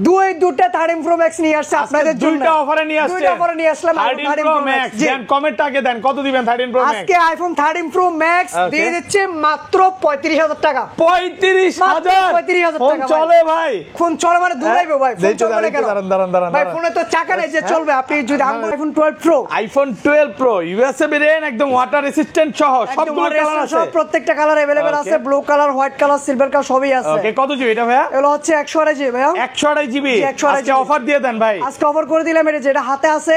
দুইটা 13 pro max নিয়ে আসছে আপনাদের জন্য। দুইটা অফারে নিয়ে আসছে। দুইটা অফারে নিয়ে আসলাম 13 প্রো ম্যাক্স। দেন কমেন্টটা আগে দেন, কত দিবেন 13 প্রো ম্যাক্স? আজকে আইফোন 13 প্রো ম্যাক্স দিয়ে দিচ্ছে মাত্র 35000 টাকা। 35000 ফোন টাকা চলে ভাই? ফোন চলে মানে দৌড়াইবে ভাই। ফোন চলে মানে কেন? দাঁড়ান ভাই ফোনে তো চাকা নেই যে চলবে। আপনি যদি iPhone 12 pro, iPhone 12 pro USA variant একদম ওয়াটার রেসিস্ট্যান্ট সহ সবগুলো কালার আছে। সব প্রত্যেকটা কালার अवेलेबल আছে। Blue colour, white colour, silver colour সবই আছে। ওকে, কত জিবি এটা ভাইয়া? এগুলো হচ্ছে 128 জিবি ভাইয়া। 128 জিবি। আজকে অফার দিয়ে দেন ভাই। আজকে অফার করে দিলাম। এটা যেটা হাতে আছে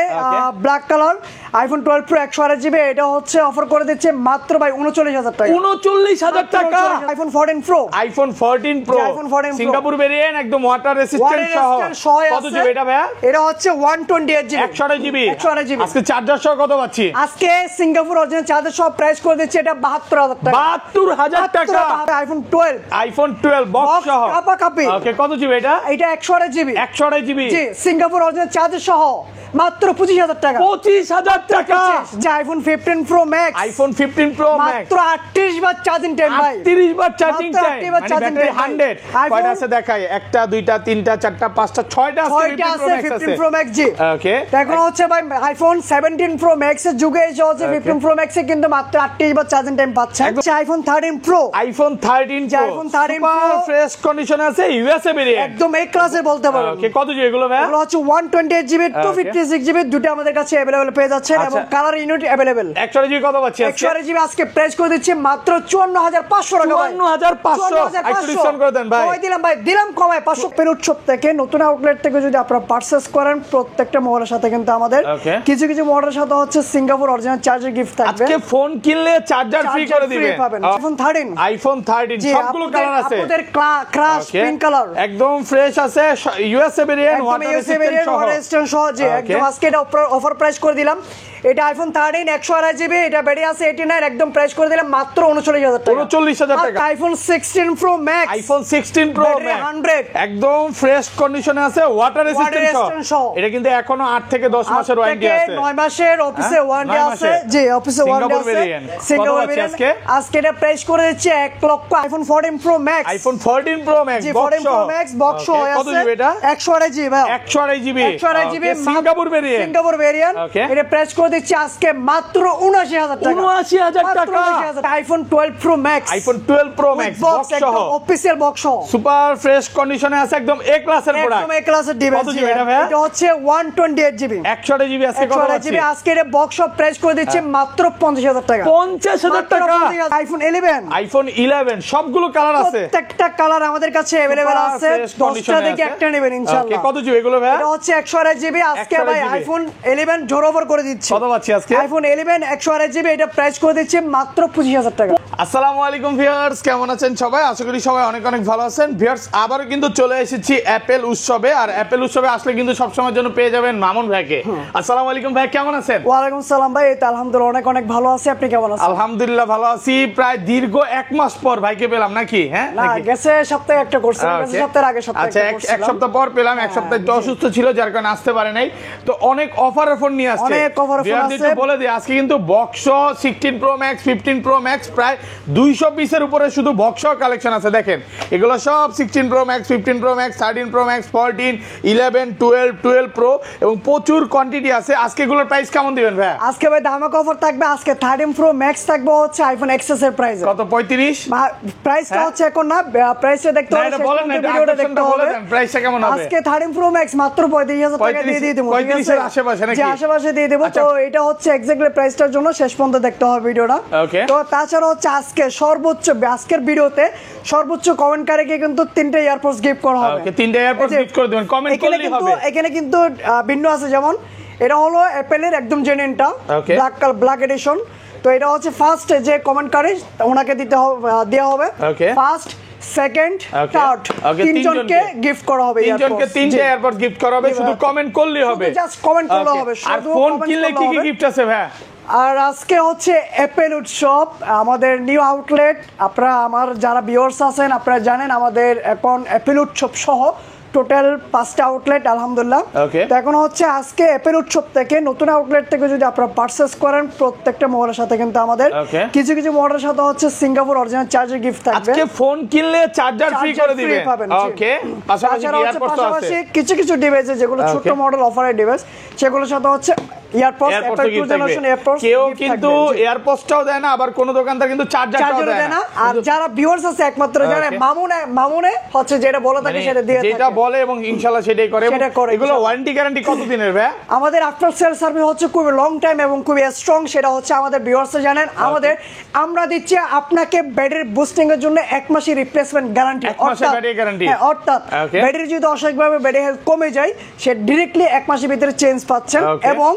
black colour iPhone 12 pro 128 GB, এটা হচ্ছে অফার করে দিচ্ছে মাত্র ভাই 39000 টাকা। 39000 টাকা। IPhone 14 pro, iPhone 14 pro Singapore variant একদম ওয়াটার রেসিস্ট্যান্ট সহ। কত জিবি এটা ভাইয়া? এটা হচ্ছে 128 জিবি। 128 জিবি। 128 জিবি। আজকে চার্জার সহ কত পাচ্ছি? আজকে সিঙ্গাপুর অরিজিনাল চার্জার সব প্রাইস করে দিচ্ছে এটা 72000 টাকা। 72000 টাকা। আইফোন 12, আইফোন 12 বক্স সহ কাপা কাপি। ওকে, কত জিবি এটা? এটা 128 জিবি। 128 জিবি। জি, সিঙ্গাপুর অরিজিনাল চার্জার সহ মাত্র 25000 টাকা। 25000 টাকা। যে iPhone 15 pro Max, iPhone 15 pro max মাত্র 38 বার চার্জিং টাইম ভাই। 38 বার চার্জিং টাইম। 38 বার চার্জিং টাইম 100 কয়টা আছে দেখাই? একটা দুইটা তিনটা চারটা পাঁচটা ছয়টা আছে 15 প্রো ম্যাক্স। জি ওকে, এখন হচ্ছে ভাই আইফোন 17 প্রো ম্যাক্স এর যুগে এসে হচ্ছে 15 প্রো ম্যাক্স এ কিন্তু মাত্র 38 বার চার্জিং টাইম পাচ্ছেন। IPhone 13 pro, iPhone 13 pro iPhone 13 pro fresh condition আছে ইউএসএ ভেরিয়েন্ট একদম এ ক্লাসে বলতে পারো। ওকে, কত জিবি এগুলো ভাই? এগুলো হচ্ছে 128 জিবি 256 জিবি দুটো আমাদের কাছে अवेलेबल পেয়ে যাচ্ছে এবং কালার ইউনিট अवेलेबल। 128 জিবি কত পাচ্ছি আজকে? 128 জিবি আজকে প্রাইস করে দিচ্ছি মাত্র 54500 টাকা ভাই। 54500 একটু ডিসকাউন্ট করে দেন ভাই। কমাই দিলাম ভাই, দিলাম কমায় 500। পেরুট শপ থেকে নতুন আউটলেট থেকে যদি আপনারা পারচেজ করেন প্রত্যেকটা মডেলের সাথে কিন্তু আমাদের কিছু কিছু মডেলের সাথে হচ্ছে সিঙ্গাপুর অরিজিনাল চার্জার গিফট থাকবে। আজকে ফোন কিনলে চার্জার ফ্রি করে দিবেন। আইফোন 13, আইফোন 13 সবগুলো কালার আছে। আপনাদের ক্রাশ পিঙ্ক কালার একদম ফ্রেশ আছে ইউএসএ ভেরিয়েন্ট ওয়াটার রেজিস্ট্যান্ট সহ। যে একদম আজকে এটা অফার প্রাইস করে দিলাম। এটা আইফোন 13 128 জিবি, এটা ব্যাটারি আছে 89, একদম প্রাইস করে দিলাম মাত্র 39000 টাকা। 39000 টাকা। IPhone 16 pro Max, iPhone 16 pro max 100 একদম ফ্রেশ কন্ডিশনে আছে ওয়াটার রেজিস্ট্যান্ট সহ। এটা কিন্তু এখনো 8 থেকে 10 মাসের ওয়ারেন্টি আছে। 9 মাসের অফিসে ওয়ারেন্টি আছে। জি, অফিসে ওয়ারেন্টি আছে। সিঙ্গাপুর ভেরিয়েন্ট আজকে এটা প্রাইস করে দিচ্ছে 1 লক্ষ। IPhone 14 pro Max, iPhone 14 pro max box সহ। 14 প্রো ম্যাক্স বক্স সহ আছে। কত জিবি এটা? 128 জিবি ভাই। 128 GB. 128 GB Singapore variant. Singapore variant এটা প্রাইস করে দিচ্ছে আজকে মাত্র 79000 টাকা। 79000 টাকা। IPhone 12 Pro Max, iPhone 12 Pro max box সহ অফিশিয়াল বক্স সহ সুপার ফ্রেশ কন্ডিশনে আছে একদম এ ক্লাসের প্রোডাক্ট। একদম এ ক্লাসের ডিভাইস। এটা হচ্ছে 128 জিবি। 128 জিবি আজকে কত আছে? জিবি আজকে এর বক্স সহ প্রাইস করে দিচ্ছে মাত্র 50000 টাকা। 50000 টাকা। আইফোন 11, আইফোন 11 সবগুলো কালার আছে। প্রত্যেকটা কালার আমাদের কাছে अवेलेबल আছে। 10টা থেকে একটা নেবেন ইনশাআল্লাহ। কত জিবি এগুলো ভাই? এটা হচ্ছে 128 জিবি আজকে ভাই আইফোন 11 জোর ওভার করে দিচ্ছে। কত পাচ্ছি আজকে? আইফোন 11 128 জিবি, এটা প্রাইস করে দিচ্ছে মাত্র 25000 টাকা। আসসালামু আলাইকুম ভিউয়ার্স, কেমন আছেন সবাই? আশা করি সবাই অনেক অনেক ভালো আছেন। ভিউয়ার্স, আবারো কিন্তু চলে এসেছি অ্যাপেল উৎসবে। আর অ্যাপেল উৎসবে আসলে কিন্তু সব সময়ের জন্য পেয়ে যাবেন মামুন ভাইকে। আসসালামু আলাইকুম ভাই, কেমন আছেন? ওয়া আলাইকুম সালাম ভাই, এই তো আলহামদুলিল্লাহ অনেক অনেক ভালো আছি। আপনি কেমন আছেন? আলহামদুলিল্লাহ ভালো আছি। প্রায় দীর্ঘ 1 মাস পর ভাইকে পেলাম নাকি? হ্যাঁ, না গেছে সপ্তাহে একটা করছি, গেছে সপ্তাহের আগে সপ্তাহে আচ্ছা, এক সপ্তাহ পর পেলাম। এক সপ্তাহ একটু অসুস্থ ছিল যার কারণে আসতে পারে নাই। তো অনেক অফার নিয়ে আসছে। অনেক অফার আছে বলে দিই, আজকে কিন্তু box 16 pro max 15 pro max প্রায় 200 পিসের উপরে শুধু বক্স কালেকশন আছে। দেখেন এগুলো সব 16 pro max 15 pro max 13 pro max 14 11 12 pro এবং প্রচুর কোয়ান্টিটি আছে। আজকে এগুলোর প্রাইস কেমন দিবেন ভাই? আজকে ভাই ধামাকা অফার থাকবে। আজকে 13 প্রো ম্যাক্স থাকবে হচ্ছে আইফোন এক্সএস এর প্রাইস কত? 35 প্রাইসটা হচ্ছে এখন না, প্রাইসটা দেখতে হবে, ভিডিওটা দেখতে হবে। প্রাইসটা কেমন হবে? আজকে 13 প্রো ম্যাক্স মাত্র 35000 টাকা দিয়ে দেব। 35 এর আশেপাশে নাকি? যে আশেপাশে দিয়ে দেব। তো এটা হচ্ছে এক্স্যাক্টলি প্রাইসটার জন্য শেষ পর্যন্ত দেখতে হবে ভিডিওটা। তো তাছাড়া হচ্ছে আজকে সর্বোচ্চ আজকের ভিডিওতে সর্বোচ্চ কমেন্টকারীকে কিন্তু 3টা এয়ারপোর্টস গিফট করা হবে। ওকে, 3টা এয়ারপোর্টস গিফট করে দিবেন, কমেন্ট করলেই হবে। এখানে কিন্তু ভিন্ন আছে, যেমন এটা হলো অ্যাপেলের একদম জেনুইনটা ব্ল্যাক এডিশন। তো এটা হচ্ছে ফার্স্ট যে কমেন্টকারী ওনাকে দেওয়া হবে। ফার্স্ট সেকেন্ড থার্ড তিনজনকে গিফট করা হবে। তিনজনকে 3টা এয়ারপোর্টস গিফট করা হবে, শুধু কমেন্ট করলেই হবে। জাস্ট কমেন্ট করলে হবে। আর ফোন কিনলে কি কি গিফট আছে ভাই? আর আজকে হচ্ছে অ্যাপেল উৎসব আমাদের নিউ আউটলেট। আপনারা আমার যারা ভিউয়ার্স আছেন আপনারা জানেন আমাদের এখন অ্যাপেল উৎসব সহ টোটাল 5টা আউটলেট আলহামদুলিল্লাহ। তো এখন হচ্ছে আজকে অ্যাপেল উৎসব থেকে নতুন আউটলেট থেকে যদি আপনারা পারচেজ করেন প্রত্যেকটা মোবাইলের সাথে কিন্তু আমাদের কিছু কিছু মোবাইলের সাথে হচ্ছে সিঙ্গাপুর অরিজিনাল চার্জার গিফট থাকবে। আজকে ফোন কিনলে চার্জার ফ্রি করে দিবেন। ওকে, পাশাপাশি কিছু কিছু ডিভাইস যেগুলো ছোট মডেল অফারের ডিভাইস সেগুলোর সাথে হচ্ছে কেউ কিন্তু এয়ারপডসটাও দেয় না, আবার কোন দোকানদার কিন্তু চার্জারটাও দেয় না। আর যারা ভিউয়ার্স আছে একমাত্র যারা মামুনে হচ্ছে যেটা বলে থাকে সেটা দিয়ে থাকে, যেটা বলে এবং ইনশাআল্লাহ সেটাই করে। এগুলো ওয়ারেন্টি গ্যারান্টি কতদিনের ভাই? আমাদের আফটার সেল সার্ভিস হচ্ছে খুব লং টাইম এবং খুব স্ট্রং, সেটা হচ্ছে আমাদের ভিউয়ার্স জানেন। আমাদের আমরা দিচ্ছি আপনাকে ব্যাটারি বুস্টিং এর জন্য 1 মাসের রিপ্লেসমেন্ট গ্যারান্টি। অর্থাৎ ব্যাটারি যদি অস্বাভাবিকভাবে ব্যাটারি হেলথ কমে যায় সে ডাইরেক্টলি 1 মাসের ভিতরে চেঞ্জ পাচ্ছেন এবং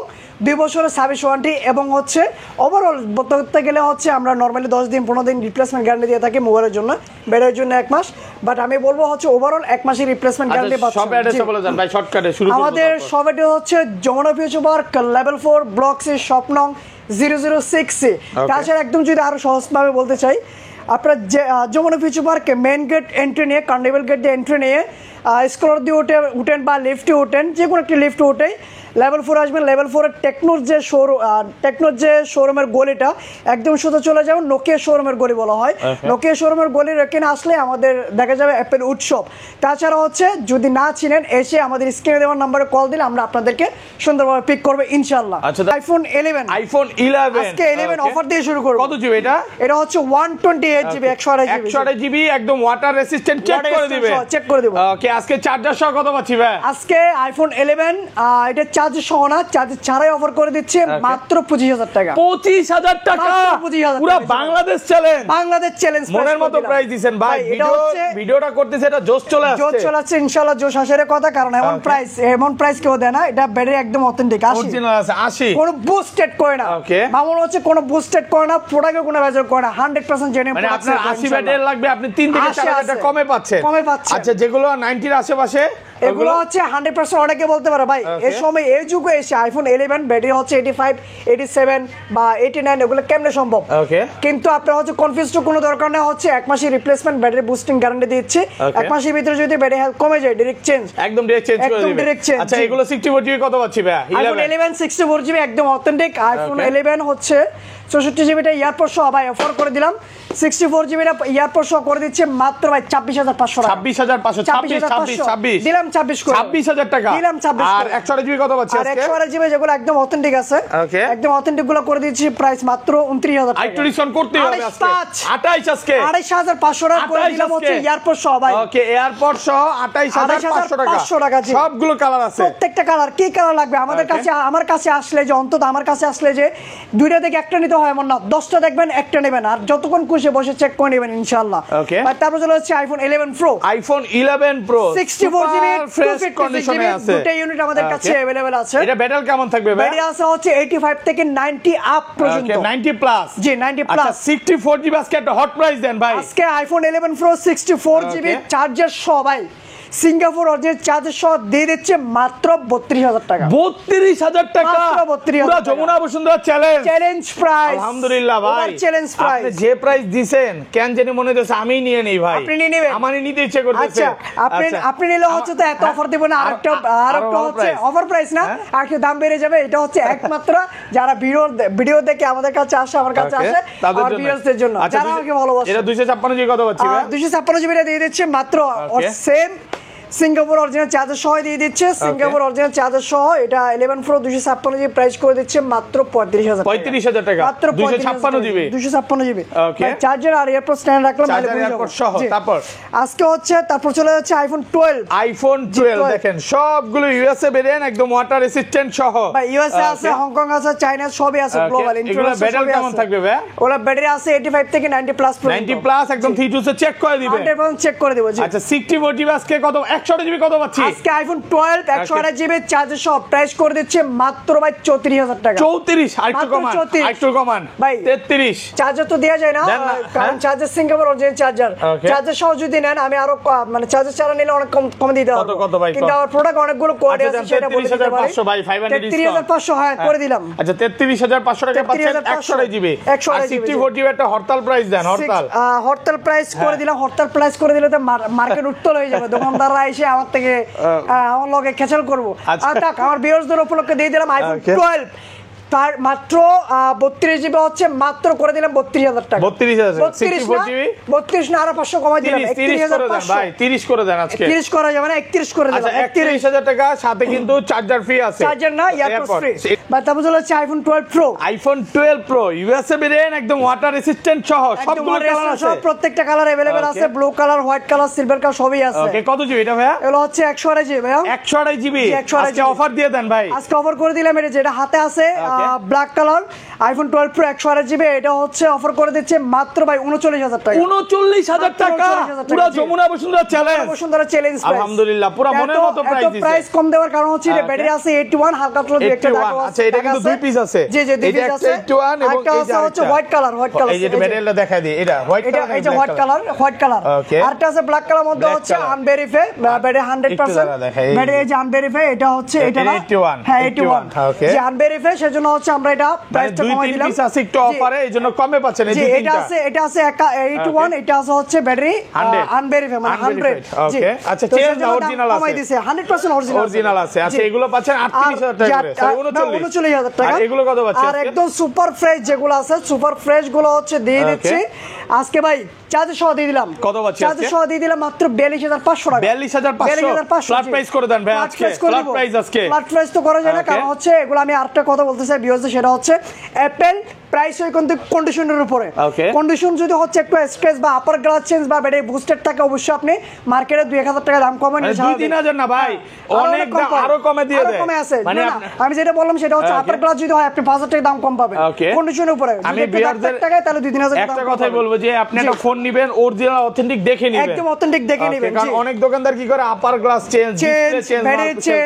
2 বছরের সার্ভিস ওয়ারেন্টি এবং হচ্ছে ওভারঅল বলতে গেলে হচ্ছে আমরা নরমালি 10 দিন 15 দিন রিপ্লেসমেন্ট গ্যারান্টি দিয়ে থাকি মোবাইলের জন্য, ব্যাটারির জন্য 1 মাস। বাট আমি বলবো হচ্ছে ওভারঅল 1 মাসের রিপ্লেসমেন্ট গ্যারান্টি পাচ্ছেন। সব অ্যাড্রেসে বলে যান ভাই, শর্টকাটে শুরু করব। আমাদের সব অ্যাড্রেস হচ্ছে Jamuna future park level 4 block C shop নং 006 তাছাড়া একদম যদি আরো সহজভাবে বলতে চাই আপনারা যমুনা ফিউচার পার্কে মেইন গেট এন্ট্রি নিয়ে কার্নিভাল গেট দিয়ে এন্ট্রি নিয়ে স্কলার দিয়ে উঠেন বা লিফটে উঠেন, যে কোনো একটি লিফটে উঠেই লেভেল 4 আসবেন। লেভেল 4 এর টেকনোর যে শোরুমের গলিটা একদম সোজা চলে যাবেন, নোকিয়া শোরুমের গলি বলা হয়। নোকিয়া শোরুমের গলির এখানে আসলে আমাদের দেখা যাবে অ্যাপেল উৎসব। তাছাড়া হচ্ছে যদি না চিনেন এসে আমাদের স্ক্রিনে দেওয়ার নম্বরে কল দিলে আমরা আপনাদেরকে সুন্দরভাবে পিক করব ইনশাআল্লাহ। আইফোন 11 আজকে 11 অফার দিয়ে শুরু করব। কত জিবি এটা? এটা হচ্ছে 128 জিবি 128 জিবি একদম ওয়াটার রেসিস্ট্যান্ট, চেক করে দিবেন। ওকে, আজকে চার্জার সহ কত পাচ্ছি ভাই? আজকে আইফোন 11 এটা চার্জার সহ না, চার্জার ছাড়াই অফার করে দিচ্ছে মাত্র 25000 টাকা। 25000 টাকা পুরো বাংলাদেশ চ্যালেঞ্জ মনের মতো প্রাইস দিবেন ভাই। ভিডিওটা করতেছে এটা জোশ চলে আসছে ইনশাআল্লাহ, জোশ আসার কথা, কারণ এমন প্রাইস কেউ দেয় না। এটা ব্যাটারি একদম অথেন্টিক 80 কোনো বুস্টেড করে না। মামুন হচ্ছে কোনো বুস্টেড করে না, প্রোডাক্টে কোনো ভেজাল করে না, 100% জেনুইন। মানে আপনার 80 ব্যাটারি লাগবে, আপনি 3 থেকে 4000 কমে পাচ্ছেন। আচ্ছা, যেগুলো 90 এর আশেপাশে এগুলো হচ্ছে 100%। অনেকে বলতে পারে ভাই এই সময় এই যুগে এসে আইফোন 11 ব্যাটারি হচ্ছে 85 87 বা 89 এগুলো কেমনে সম্ভব? কিন্তু আপনার হচ্ছে কনফিউজ তো কোনো দরকার নেই, হচ্ছে 1 মাসের রিপ্লেসমেন্ট ব্যাটারি বুস্টিং গ্যারান্টি দিচ্ছি। 1 মাসের ভিতরে যদি ব্যাটারি হেলথ কমে যায় ডাইরেক্ট চেঞ্জ, একদম ডাইরেক্ট চেঞ্জ করে দিবেন। আচ্ছা, এগুলো 64 জিবি কত পাচ্ছি ভাই? আইফোন 11 64 জিবি একদম অথেন্টিক। আইফোন 11 হচ্ছে 64 জিবিটা এয়ারপড সহ ভাই অফার করে দিলাম। 64 জিবিটা এয়ারপড সহ করে দিচ্ছে মাত্র ভাই 26500 টাকা। 26500 দিলাম 26000 টাকা দিলাম 26। আর 128 জিবি কত পাচ্ছি আজকে? আর 128 জিবি যেগুলো একদম অথেন্টিক আছে, একদম অথেন্টিক গুলো করে দিচ্ছি প্রাইস মাত্র 29000 টাকা। একটু ডিসকাউন্ট করতে হবে আজকে। 28 আজকে 28500 টাকা করে দিলাম হচ্ছে এয়ারপড সহ ভাই। ওকে, এয়ারপড সহ 28500 টাকা। সবগুলো কালার আছে, প্রত্যেকটা কালার। কি কালার লাগবে আমার কাছে আসলে যে অন্তত আমার কাছে আসলে যে দুইটা থেকে একটা নিতে হয় এমন না, 10টা দেখবেন একটা নেবেন, আর যতক্ষণ খুশি বসে চেক করে নেবেন ইনশাআল্লাহ। আর তারপর চলে হচ্ছে iPhone 11 pro. IPhone 11 pro 64 GB fresh কন্ডিশনে আছে, দুটো ইউনিট আমাদের কাছে अवेलेबल আছে। এটা ব্যাটারি কেমন থাকবে ভাই? ব্যাটারি আছে হচ্ছে 85 থেকে 90 আপ পর্যন্ত। 90 প্লাস? জি 90 প্লাস। আচ্ছা, 64 জিবি আজকে একটা হট প্রাইস দেন ভাই। আজকে আইফোন 11 প্রো 64 জিবি চার্জার সহ ভাই সিঙ্গাপুর অরিজিনাল চার্জার সহ দিয়ে দিচ্ছে মাত্র 32000 টাকা। 32000 টাকা পুরো যমুনা বসুন্ধরা চ্যালেঞ্জ প্রাইস। আলহামদুলিল্লাহ ভাই, চ্যালেঞ্জ প্রাইস। আপনি যে প্রাইস দিবেন কেন জানি মনে হচ্ছে আমি নিয়ে নেই ভাই। আপনি নিয়ে নেবেন? আমারই নিতে ইচ্ছে করতেছে। আচ্ছা, আপনি নিলে হচ্ছে তো এত অফার দেব না, আরেকটা হচ্ছে অফার প্রাইস না, আর কি দাম বেড়ে যাবে। এটা হচ্ছে একমাত্র যারা ভিডিও দেখে আমাদের কাছে আসে, আমার কাছে আসে আর ভিউয়ারদের জন্য, যারা আমাকে ভালোবাসে। এটা 256 জিবি কত পাচ্ছি ভাই? 256 জিবিটা দিয়ে দিচ্ছে মাত্র সেম সিঙ্গাপুর অরিজিনাল চার্জার সহ দিয়ে দিচ্ছে। সিঙ্গাপুর অরিজিনাল চার্জার সহ এটা 11 প্রো 256 জিবি প্রাইস করে দিচ্ছে মাত্র 35000 টাকা। মাত্র 256 জিবি 256 জিবি চার্জার আর এয়ারপড স্ট্যান্ড রাখলাম সহ। তারপর আজকে হচ্ছে তারপর চলে যাচ্ছে আইফোন 12 দেখেন সবগুলো ইউএসএ ভেরিয়েন্ট একদম ওয়াটার রেসিস্ট্যান্ট সহ ভাই। ইউএসএ আছে, হংকং আছে, চায়না সবই আছে, গ্লোবাল ইন্টারন্যাশনাল। ব্যাটারি কেমন থাকবে ভাই? ওলা ব্যাটারি আছে 85 থেকে 90 প্লাস 90 প্লাস একদম 3 চেক করে দিবেন, 100% চেক করে দেব। আচ্ছা, 64 জিবি আজকে কত? 128 জিবি কত পাচ্ছি আজকে? আইফোন 12 128 জিবি চার্জার সহ প্রাইস করে দিচ্ছে মাত্র ভাই 34000 টাকা। 34 আরেকটু কমান ভাই 33। চার্জার তো দেয়া যায় না, কারণ চার্জার সিঙ্গাপুর অরিজিনাল চার্জার সহ যদি নেন আমি আরো মানে চার্জার ছাড়া নিলে অনেক কম দিতে হবে। কত ভাই? কিন্তু আমার প্রোডাক্ট অনেকগুলো কোয়ালিটি আছে, সেটা বলে দিতে পারি। 33500 ভাই 500 33500 হ্যাঁ করে দিলাম। আচ্ছা, 33500 টাকা পাচ্ছেন 128 জিবি। আর 64 জিবি একটা হরতাল প্রাইস দেন। হরতাল প্রাইস করে দিলাম। হরতাল প্রাইস করে দিলে তো মার্কেট উত্তল হয়ে যাবে, দোকানদাররা এসে আমার থেকে আমার লগে খেচাল করবো। আর থাক, আমার ভিউয়ার্সদের উপলক্ষে দিয়ে দিলাম আইফোন 12 তার মাত্র 32 জিবি হচ্ছে মাত্র করে দিলাম 32,000 টাকা। 32 না আরো 500 কমাই দিলাম 31,500 ভাই 30 করে দেন আজকে। 30 করা যাবে না 31 করে দিলাম। 31,000 টাকা সাথে কিন্তু চার্জার ফ্রি আছে। চার্জার না ইয়ারপড ফ্রি। বাট তারপর হচ্ছে iPhone 12 pro. IPhone 12 pro USA variant একদম ওয়াটার রেসিস্ট্যান্ট সহ সবগুলো কালার আছে। প্রত্যেকটা কালার अवेलेबल আছে, blue colour, white colour, silver colour সবই আছে। ওকে কত জিবি এটা ভাইয়া? এগুলো হচ্ছে 128 জিবি ভাইয়া। 128 জিবি আজকে অফার দিয়ে দেন ভাই। আজকে অফার করে দিলাম। এটা যেটা হাতে আছে black colour iPhone 12 pro 128 GB, এটা হচ্ছে অফার করে দিচ্ছে মাত্র ভাই 39,000 টাকা। 39,000 টাকা পুরো Jamuna Bashundhara challenge. Bashundhara challenge price. আলহামদুলিল্লাহ পুরো মনের মতো প্রাইস দিয়েছে। প্রাইস কম দেওয়ার কারণ হচ্ছে এটা ব্যাটারি আছে 81 হালকা কালার দুই একটা দাগ আছে। আচ্ছা এটা কিন্তু দুই পিস আছে। জি জি দুই পিস আছে। 81 এবং এই যে হচ্ছে হোয়াইট কালার এই যে ব্যাটারিটা দেখাই দিই। এটা হোয়াইট কালার, এটা হোয়াইট কালার আরটা আছে ব্ল্যাক কালার মধ্যে হচ্ছে আনভেরিফাই ব্যাটারি 100%। ব্যাটারি যে আনভেরিফাই এটা হচ্ছে এটা না 81 হ্যাঁ 81 যে আনভেরিফাই সেজন্য হচ্ছে আমরা এটা প্রাইসটা কমাই দিলাম। পিস আছে একটু অফারে এইজন্য কমে পাচ্ছেন। এই যে এটা আছে 81 এটা আছে হচ্ছে ব্যাটারি আনভেরিফাই মানে 100। ওকে আচ্ছা চেঞ্জ অরিজিনাল আছে কমাই দিয়েছে 100% অরিজিনাল আছে। আচ্ছা এগুলো পাচ্ছেন 38,000 টাকা করে, সরি 39,000 টাকা। আর এগুলো কত পাচ্ছেন? আর একদম সুপার ফ্রেশ যেগুলো আছে সুপার ফ্রেশ গুলো হচ্ছে দিয়ে দিচ্ছি আজকে ভাই চার্জার সহ দিয়ে দিলাম। কত পাচ্ছি? চার্জার সহ দিয়ে দিলাম মাত্র 42,500 টাকা। 42,500 ফ্ল্যাট প্রাইস করে দেন ভাই আজকে। ফ্ল্যাট প্রাইস আজকে ফ্ল্যাট প্রাইস তো করা যায় না, কারণ হচ্ছে এগুলো আমি আরেকটা কথা বলতে চাই ভিউয়ার্স, সেটা হচ্ছে অ্যাপল প্রাইস হয় কিন্তু কন্ডিশনের উপরে। কন্ডিশন যদি হচ্ছে একটু স্ক্র্যাচ বা আপার গ্লাস চেঞ্জ বা ব্যাটারি বুস্টার থাকে অবশ্যই আপনি মার্কেটে 2,000 টাকা দাম কমে নিয়ে 2-3,000 না ভাই, অনেক আরো কমে দিয়ে দেয়। কমে আছে মানে আমি যেটা বললাম সেটা হচ্ছে আপার গ্লাস যদি হয় আপনি 5,000 টাকা দাম কম পাবেন কন্ডিশনের উপরে। আমি ভিউয়ারদের টাকায় তাহলে 2-3,000 একটা কথাই বলবো যে আপনি একটা ফোন নিবেন অরিজিনাল অথেন্টিক দেখে নিবেন, একদম অথেন্টিক দেখে নিবেন। কারণ অনেক দোকানদার কি করে আপার গ্লাস চেঞ্জ ডিসপ্লে চেঞ্জ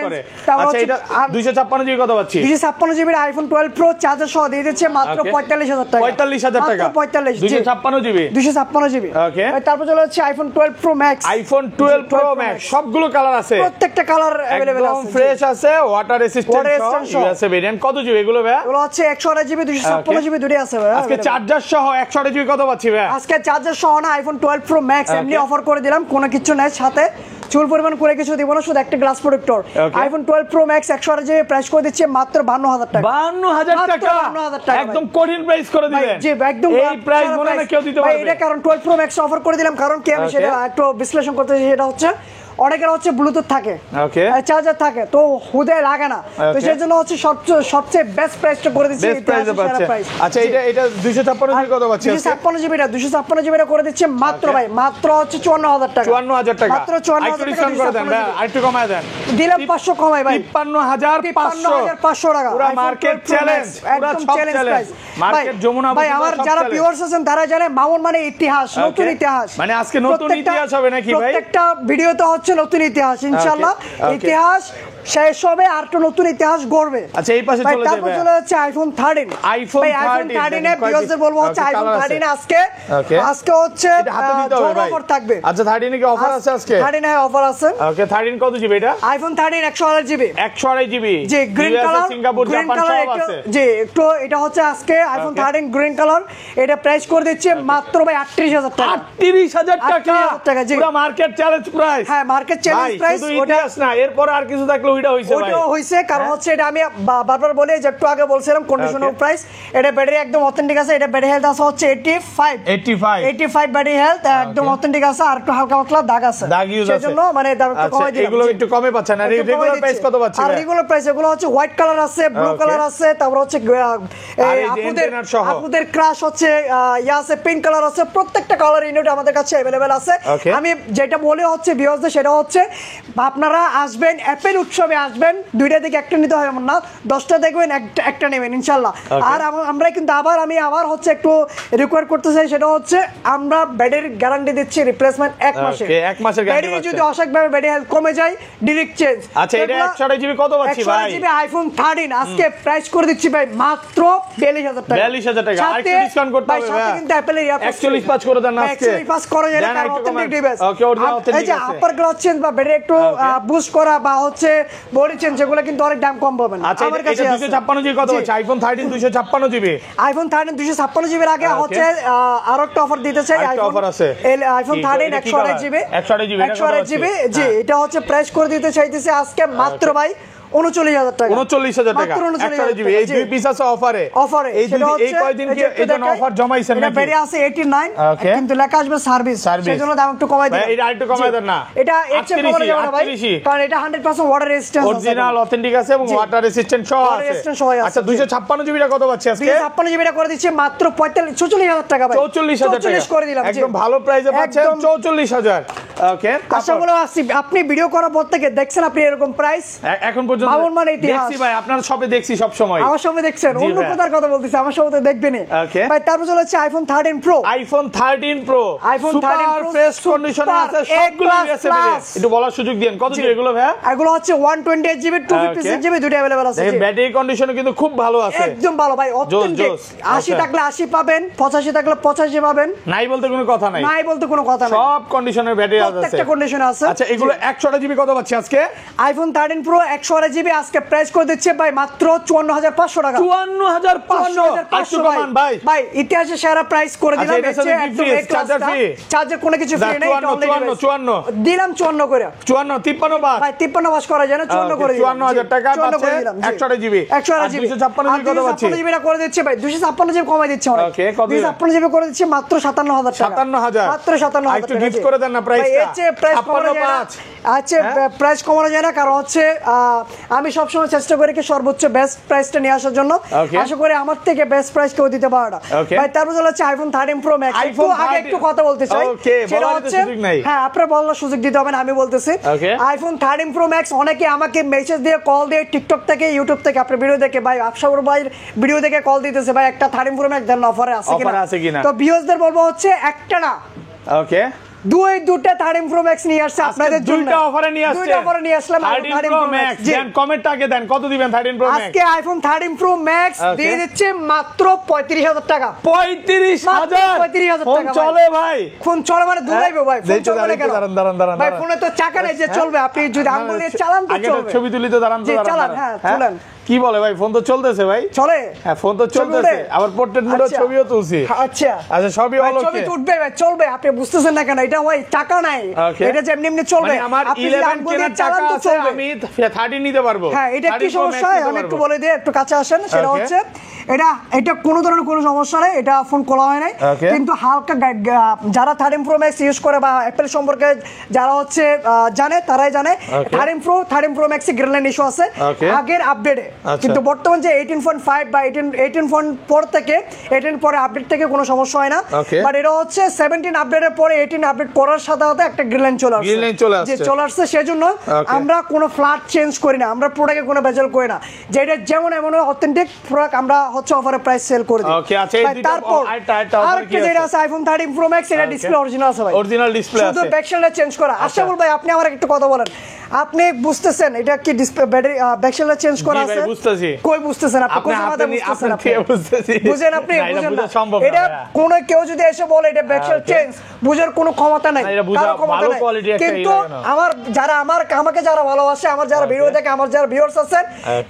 করে। আচ্ছা এটা 256 জিবি কত পাচ্ছি? 256 জিবি আইফোন 12 প্রো চার্জার সহ দিয়ে দিচ্ছে মাত্র 45,000 টাকা। 45,000 টাকা 256 জিবি 256 জিবি। ওকে তারপর চলে হচ্ছে iPhone 12 Pro Max. IPhone 12 Pro max সবগুলো কালার আছে, প্রত্যেকটা কালার अवेलेबल আছে, একদম ফ্রেশ আছে, ওয়াটার রেসিস্ট্যান্ট ইউএসএ ভেরিয়েন্ট। কত জিবি এগুলো ভাই? এগুলো হচ্ছে 128 জিবি 256 জিবি দুটোই আছে ভাই। আজকে চার্জার সহ 128 জিবি কত পাচ্ছি ভাই? আজকে চার্জার সহ না আইফোন 12 প্রো ম্যাক্স এমনি অফার করে দিলাম, কোনো কিছু নাই সাথে চুল পরিমাণ করে কিছু দিব না, শুধু একটা glass protector. IPhone 12 Pro max 128 GB price করে দিচ্ছে মাত্র 52,000 টাকা। 52,000 টাকা একদম কঠিন প্রাইস করে দিবেন। জি একদম এই প্রাইস মনে না কেউ দিতে পারবে। এটা কারণ 12 প্রো ম্যাক্স অফার করে দিলাম, কারণ কি আমি সেটা একটু বিশ্লেষণ করতে চাই। সেটা হচ্ছে অনেকের হচ্ছে ব্লুটুথ থাকে, চার্জার থাকে, তো হুদে লাগে না, তো সেজন্য হচ্ছে সবচেয়ে বেস্ট প্রাইসটা করে দিচ্ছি। আচ্ছা এটা 256 জিবি কত পাচ্ছি? 256 জিবিটা 256 জিবিটা করে দিচ্ছে মাত্র ভাই মাত্র হচ্ছে 54,000 টাকা। 54,000 টাকা মাত্র 54,000 টাকা করে দেন ভাই, আরেকটু কমায় দেন। দিলাম 500 কমাই ভাই, 53,500 টাকা। পুরো মার্কেট চ্যালেঞ্জ, পুরো চ্যালেঞ্জ প্রাইস। মার্কেট যমুনা ভাই আমার যারা ভিউয়ার্স আছেন তারা জানে মামুন মানে ইতিহাস, নতুন ইতিহাস। মানে আজকে নতুন ইতিহাস হবে নাকি ভাই? প্রত্যেকটা ভিডিওতে হচ্ছে নতুন ইতিহাস, ইনশাআল্লাহ ইতিহাস শেষ হবে আর তো নতুন ইতিহাস গড়বে। আচ্ছা এই পাশে চলে যাবে, চলে যাচ্ছে আইফোন 13। আইফোন 13 এ ভিউয়ারদের বলবো হচ্ছে আইফোন 13 আজকে হচ্ছে জোর অফার থাকবে। আচ্ছা 13 কি অফার আছে আজকে? 13 এ অফার আছে। ওকে 13 কত জিবি এটা? আইফোন 13 128 জিবি 128 জিবি জি গ্রিন কালার, সিঙ্গাপুর জাপান সব আছে। জি একটু এটা হচ্ছে আজকে আইফোন 13 গ্রিন কালার, এটা প্রাইস করে দিচ্ছে মাত্র ভাই 38,000 টাকা। 38,000 টাকা জি পুরো মার্কেট চ্যালেঞ্জ প্রাইস। হ্যাঁ মার্কেট চ্যালেঞ্জ প্রাইস। শুধু ইতিহাস না, এরপর আর কিছু থাকলে ওইটা হইছে ভাই, ওইটা হইছে, কারণ হচ্ছে এটা আমি বারবার বলি যে একটু আগে বলছিলাম কন্ডিশনাল প্রাইস। এটা ব্যাটারি একদম অথেন্টিক আছে, এটা ব্যাটারি হেলথ আছে হচ্ছে 85 ব্যাটারি হেলথ একদম অথেন্টিক আছে, আর একটু হালকা পাতলা দাগ আছে, দাগ ইউজ আছে, সেজন্য মানে দাম একটু কমাই দিলাম। এগুলো একটু কমে পাচ্ছেন। আর রেগুলার প্রাইস কত পাচ্ছেন? আর রেগুলার প্রাইস এগুলো হচ্ছে হোয়াইট কালার আছে, ব্লু কালার আছে, তারপর হচ্ছে আপুদের ক্রাশ হচ্ছে ইয়া আছে, পিঙ্ক কালার আছে, প্রত্যেকটা কালার ইউনিট আমাদের কাছে अवेलेबल আছে। আমি যেটা বলে হচ্ছে ভিউয়ারদের সেটা হচ্ছে আপনারা আসবেন অ্যাপেল উৎসবে আসবেন, দুইটা থেকে একটা নিতে হয় এমন না, 10টা দেখবেন একটা নেবেন ইনশাআল্লাহ। আর আমরা কিন্তু আমি আবার হচ্ছে একটু রিকোয়ার করতে চাই, সেটা হচ্ছে আমরা ব্যাটারি গ্যারান্টি দিচ্ছি রিপ্লেসমেন্ট 1 মাসের। 1 মাসের গ্যারান্টি ব্যাটারি যদি অসাকভাবে ব্যাটারি হেলথ কমে যায় ডাইরেক্ট চেঞ্জ। আচ্ছা এটা 128 জিবি কত পাচ্ছি ভাই? 128 জিবি আইফোন 13 আজকে প্রাইস করে দিচ্ছি ভাই মাত্র 42000 টাকা 42000 টাকা আরেকটু ডিসকাউন্ট করতে হবে ভাই কিন্তু অ্যাপেলের ইয়ারপডস 41 পাঁচ করে দেন আজকে 41 পাঁচ করে যায় কারণ অথেন্টিক ডিভাইস ওকে অরিজিনাল অথেন্টিক এই যে আপার গ্লাস চেঞ্জ বা ব্যাটারি একটু বুস্ট করা বা হচ্ছে বডি চেঞ্জ এগুলো কিন্তু অনেক দাম কম পাবেন আচ্ছা এটা 256 জিবি কত হচ্ছে আইফোন 13 256 জিবি আইফোন 13 256 জিবির আগে হচ্ছে আরো একটা অফার দিতে চাই অফার আছে আইফোন 13 128 জিবি 128 জিবি জি এটা হচ্ছে প্রাইস করে দিতে চাইতেছে আজকে মাত্র ভাই 39000 টাকা 39000 টাকা 128 জিবি এই দুই পিস আছে অফারে এই কয়দিন কি এই জন্য অফার জমাইছেন নাকি এটা বেরিয়ে আছে 89 কিন্তু লেখা আসবে সার্ভিস সেজন্য দাম একটু কমাই দিই এটা আরেকটু কমাই দেন না এটা একটু কমানো যাবে না ভাই কারণ এটা 100% ওয়াটার রেজিস্ট্যান্স অরিজিনাল অথেন্টিক আছে এবং ওয়াটার রেজিস্ট্যান্ট সহ আছে আচ্ছা 256 জিবিটা কত পাচ্ছি আজকে 256 জিবিটা করে দিচ্ছি মাত্র 44000 টাকা ভাই 44000 টাকা 44 করে দিলাম একদম ভালো প্রাইসে পাচ্ছেন 44000 ওকে আশা করি আপনি ভিডিও করার পর থেকে দেখছেন আপনি এরকম প্রাইস এখন পর্যন্ত মামুন মানে দেখছি ভাই আপনার শপে দেখছি সব সময় আমার শপে দেখছেন অন্য কথার কথা বলতেছি আমার শপে তো দেখবেন ভাই তারপর চলে হচ্ছে iPhone 13 pro iPhone 13 pro iPhone 13 pro fresh কন্ডিশনে আছে সবগুলো আছে একটু বলার সুযোগ দেন কত জিবি এগুলো ভাই এগুলো হচ্ছে 128 জিবি 256 জিবি দুটো अवेलेबल আছে এই ব্যাটারি কন্ডিশনে কিন্তু খুব ভালো আছে একদম ভালো ভাই অথেন্টিক 80 থাকলে 80 পাবেন 85 থাকলে 85 পাবেন নাই বলতে কোনো কথা নাই নাই বলতে কোনো কথা নাই সব কন্ডিশনের ব্যাটারি আছে প্রত্যেকটা কন্ডিশন আছে আচ্ছা এগুলো 128 জিবি কত পাচ্ছি আজকে আইফোন 13 প্রো 128 জিবি আজকে প্রাইস করে দিচ্ছে ভাই মাত্র 54500 টাকা 54500 কমান ভাই ভাই ইতিহাসে সেরা প্রাইস করে দিলাম চার্জার কোনো কিছু ফ্রি নেই 54 দিলাম 54 করে 54 53 বাস ভাই 53 বাস করা যায় না 54 করে দিলাম 54000 টাকা পাচ্ছে 128 জিবি 128 জিবি 256 জিবি কত পাচ্ছি 256 জিবিটা করে দিচ্ছে ভাই 256 জিবি কমাই দিচ্ছে অনেক ওকে কত 256 জিবি করে দিচ্ছে মাত্র 57000 টাকা 57000 মাত্র 57000 একটু গিফট করে দেন না প্রাইসটা প্রাইস কমানো যায় না আচ্ছা প্রাইস কমানো যায় না কারণ হচ্ছে আমি সব সময় চেষ্টা করি কি সর্বোচ্চ বেস্ট প্রাইসটা নিয়ে আসার জন্য আশা করি আমার থেকে বেস্ট প্রাইস কেউ দিতে পারে না ভাই তারপর হচ্ছে আইফোন 13 প্রো ম্যাক্স আগে একটু কথা বলতে চাই সেটা হচ্ছে হ্যাঁ আপনারা বলার সুযোগ দিতে হবে না আমি বলতেছি আইফোন 13 প্রো ম্যাক্স অনেকে আমাকে মেসেজ দিয়ে কল দিয়ে টিকটক থেকে ইউটিউব থেকে আপনার ভিডিও দেখে ভাই আফসাবুর ভাইয়ের ভিডিও দেখে কল দিতেছে ভাই একটা 13 প্রো ম্যাক্স দেন অফারে আছে কিনা তো ভিউয়ারদের বলবো হচ্ছে একটা না ওকে দুইটা 13 প্রো ম্যাক্স নিয়ে আসছে আপনাদের জন্য দুইটা অফারে নিয়ে আসছে দুইটা অফারে নিয়ে আসলাম 13 প্রো ম্যাক্স দেন কমেন্ট আগে দেন কত দিবেন 13 প্রো ম্যাক্স আজকে আইফোন 13 প্রো ম্যাক্স দিয়ে দিচ্ছে মাত্র 35000 টাকা 35000 ফোন চলে ভাই ফোন চলে মানে দৌড়াইবে ভাই ফোন চলে কেন দাঁড়ান ভাই ফোনে তো চাকা নেই যে চলবে আপনি যদি আঙ্গুল দিয়ে চালান তো চলবে ছবি তুলি তো দাঁড়ান হ্যাঁ চলেন কি বলে ভাই ফোন তো চলতেছে ভাই চলে হ্যাঁ ফোন তো চলতেছে আবার পোর্ট্রেট মোডে ছবিও তুলছি আচ্ছা সবই হলো ছবি উঠবে ভাই চলবে আপনি বুঝতেছেন না কেন এটা ভাই টাকা নাই এটা যেমনি এমনি চলবে আমার 11 কেনার টাকা আছে আমি 13 নিতে পারবো হ্যাঁ এটা কি সমস্যা আমি একটু বলে দিই একটু কাছে আসেন সেটা হচ্ছে এটা কোনো ধরনের কোনো সমস্যা নাই এটা ফোন খোলা হয় নাই কিন্তু হালকা যারা 13 প্রো ম্যাক্স ইউজ করে বা অ্যাপল সম্পর্কে যারা হচ্ছে জানে তারাই জানে 13 প্রো ম্যাক্স এ গ্রেনলাইন ইস্যু আছে আগের আপডেটে কিন্তু বর্তমান যে 18.5 বা 18 থেকে 18 পরে আপডেট থেকে কোনো সমস্যা হয় না বাট এটা হচ্ছে 17 আপডেটের পরে 18 আপডেট করার সাথে সাথে একটা গ্রেনলাইন চলে আসছে সেজন্য আমরা কোনো ফ্ল্যাট চেঞ্জ করি না আমরা প্রোডাক্টে কোনো ভেজাল করি না যেটা যেমন এমন অথেন্টিক প্রোডাক্ট আমরা হচ্ছে অফারে প্রাইস সেল করে দিই ওকে আচ্ছা এই তারপর আরেকটা যেটা আছে আইফোন 13 প্রো ম্যাক্স এটা ডিসপ্লে অরিজিনাল আছে ভাই অরিজিনাল ডিসপ্লে আছে শুধু ব্যাকশেলটা চেঞ্জ করা আশা বল ভাই আপনি আমার একটু কথা বলেন আপনি বুঝতেছেন এটা কি ডিসপ্লে ব্যাটারি ব্যাকশেলটা চেঞ্জ করা আছে ভাই বুঝতেছি কই বুঝতেছেন আপনি কোন মাথা বুঝতেছেন আপনি বুঝতেছি বুঝেন আপনি বুঝেন না এটা কোন কেউ যদি এসে বলে এটা ব্যাকশেল চেঞ্জ বুঝার কোনো ক্ষমতা নাই কারো ক্ষমতা নাই কিন্তু আমাকে যারা ভালোবাসে আমার যারা ভিডিও দেখে আমার যারা ভিউয়ার্স আছেন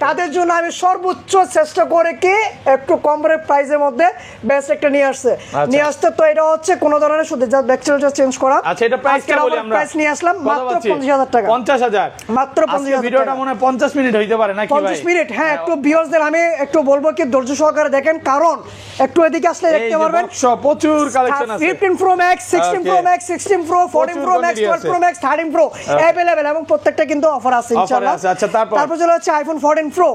তাদের জন্য আমি সর্বোচ্চ চেষ্টা করে কি একটু কম প্রাইসের মধ্যে বেস্ট একটা নিয়ে আসতে তো এটা হচ্ছে কোন ধরনের শুধু যা ব্যাকশেলটা চেঞ্জ করা আচ্ছা এটা প্রাইস কি বলি আমরা প্রাইস নিয়ে আসলাম মাত্র 50000 টাকা 50000 মাত্র 50000 ভিডিওটা মনে হয় 50 মিনিট হইতে পারে নাকি ভাই 50 মিনিট হ্যাঁ একটু ভিউয়ারদের আমি একটু বলবো কি ধৈর্য সহকারে দেখেন কারণ একটু এদিকে আসলে দেখতে পারবেন প্রচুর কালেকশন আছে 15 pro max 16 pro max 16 pro 14 pro max 12 Pro max 13 pro available এবং প্রত্যেকটা কিন্তু অফার আছে ইনশাআল্লাহ আচ্ছা তারপর চলে হচ্ছে আইফোন 14 প্রো